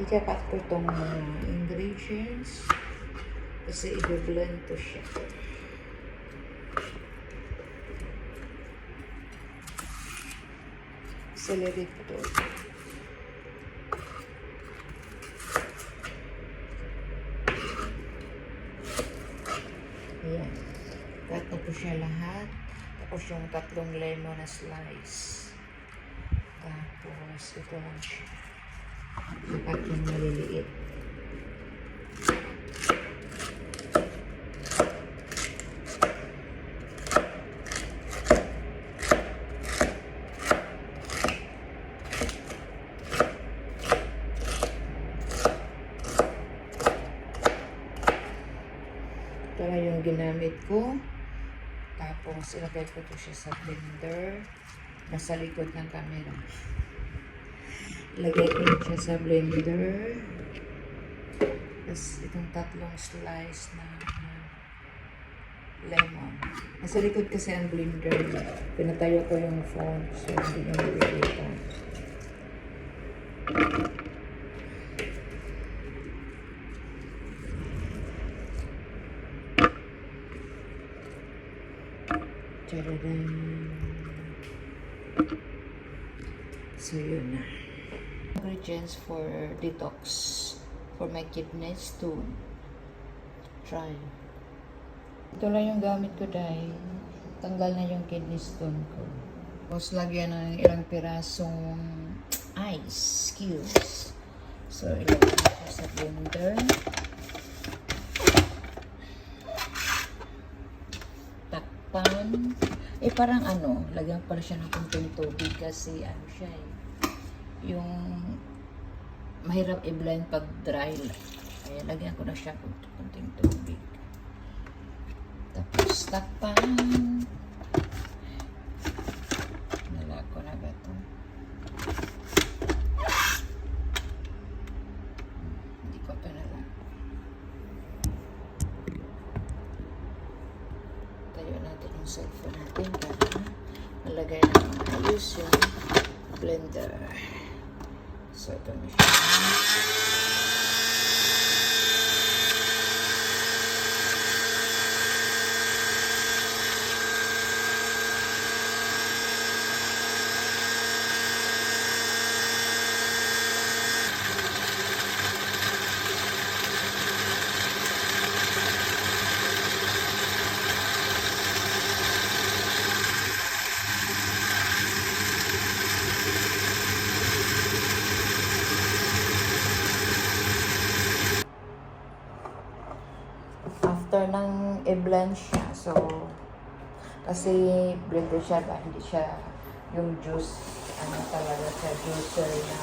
Ikakat ko itong mga ingredients kasi i-blend to siya. Celery to. Ayan. Cut na po siya lahat. Tapos yung 3 lemon na slice. Tapos ito lang siya. Cut yung maliliit. Ito na yung ginamit ko. Tapos, ilagay ko ito siya sa blender. Nasa likod ng camera. Ilagay ko siya sa blender. Tapos, itong 3 slice na lemon. Nasa likod kasi ang blender. Pinatayo ko yung phone. So, hindi nyo makikita. So, yun na. Ingredients for detox. For my kidneys to try. Ito lang yung gamit ko dahil tanggal na yung kidney stone ko. Tapos lagyan ng ilang pirasong ice cubes. So, ilagay ko sa blender. Takpan. Parang lagyan pala siya ng kunting tubig kasi siya yung mahirap i-blend pag dry lang. Kaya lagyan ko na siya ng kunting tubig. Tapos takpan. Nalag ko na ba ito? Hindi ko ito nalag. Tayo natin yung cellphone natin para malagay na ayos yung blender. So, ito na siya. After nang i-blend siya, so kasi blender siya ba, hindi siya yung juice, talaga siya juicer na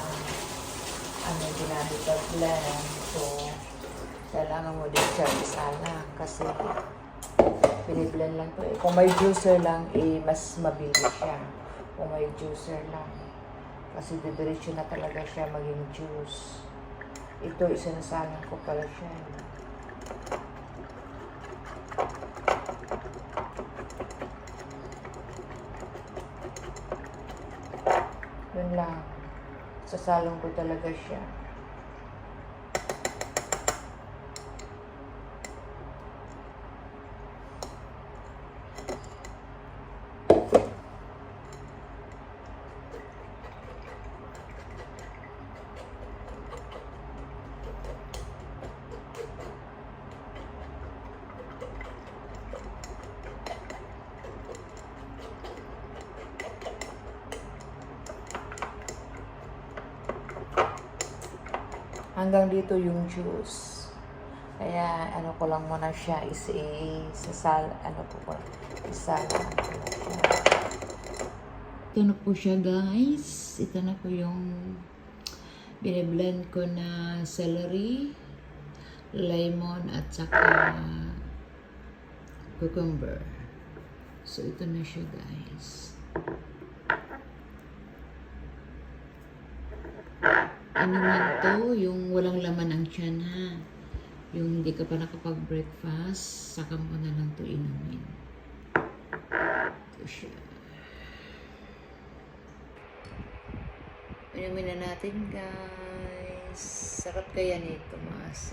ginamit sa blend. So kailangan mo din siya isala kasi biniblend lang to Kung may juicer lang, mas mabilis siya. Kung may juicer lang, kasi didiretso na talaga siya maging juice. Ito, isinasalang ko pala siya. Yun lang. Sasalong ko talaga siya. Hanggang dito yung juice. Kaya ko lang muna siya isasala ko siya. Ito na po siya, guys. Ito na po yung biniblend ko na celery, lemon at saka cucumber. So ito na siya, guys. Inumin to, yung walang laman ang tiyan, ha. Yung hindi ka pa nakapag-breakfast, saka mo na lang to inumin. Ito siya. Inumin na natin, guys. guys. Sarap kaya nito, mas.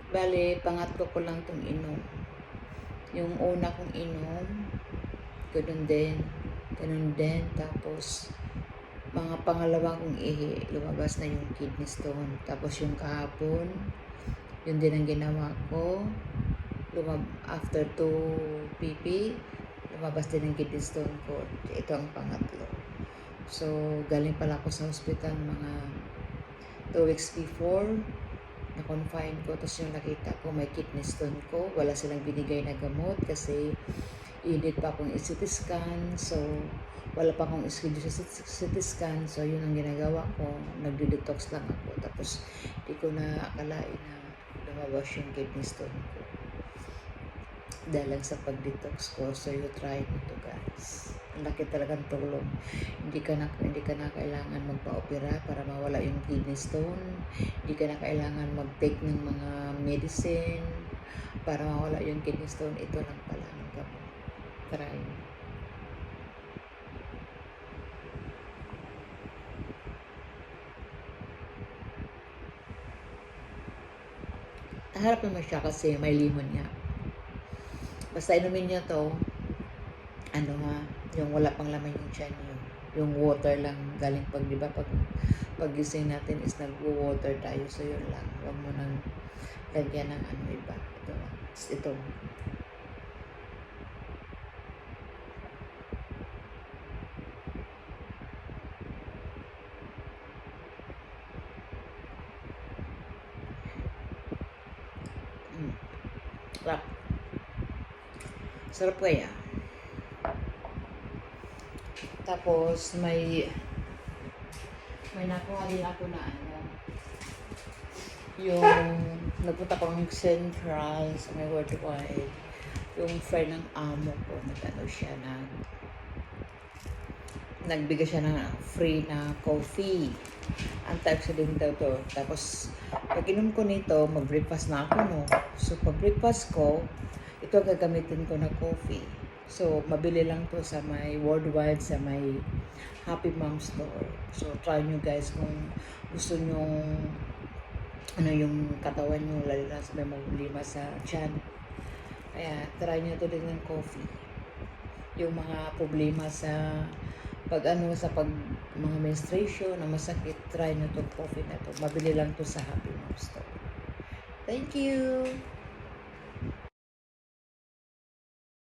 Bale, pangatlo ko lang tong inom. Yung una kong inom, ganun din. Ganun din. Tapos, mga pangalawa kong ihi, lumabas na yung kidney stone. Tapos yung kahapon, yun din ang ginawa ko. After 2 PP, lumabas din ang kidney stone ko. Ito ang pangatlo. So, galing pala ako sa hospital mga 2 weeks before. Na-confine ko. Tapos yung nakita ko, may kidney stone ko. Wala silang binigay na gamot kasi i-need pa akong CT scan. So, wala pa akong schedule sa CT scan. So, yun ang ginagawa ko. Nagde-detox lang ako. Tapos, di ko na akalain na lumabas yung kidney stone ko. Dahil lang sa pag-detox ko. So, you try ito guys. Ang laki talagang tulong. Hindi ka na kailangan magpa-opera para mawala yung kidney stone. Hindi ka na kailangan mag-take ng mga medicine para mawala yung kidney stone. Ito lang pala ang gamot. Try. Harap naman siya kasi may limon niya. Basta inumin niyo to, ano ha, yung wala pang laman yung tiyan niyo. Yung water lang galing di ba, pag-gising natin is nagwo-water tayo. So yun lang. Huwag mo nang lagyan ng ano iba. Ito lang. Ito. Sarap. Sarap kaya. Tapos may nakuha din ako na ano, yung nagpunta ko ng Central sa may worldwide, yung friend ng amo ko, nag-ano siya, nagbigay siya ng free na coffee. Antioxidant daw to. Tapos, pag inom ko nito, mag-breakfast na ako, no? So, pag breakfast ko, ito gagamitin ko na coffee. So, mabili lang to sa may worldwide, sa may Happy Mom Store. So, try nyo guys kung gusto nyo ano yung katawan nyo, lalo na sa may problema sa tiyan. Kaya, try nyo to din ng coffee. Yung mga problema sa mga menstruation na masakit, try nyo tong coffee na to. Mabili lang to sa Happy Mom Store. Thank you!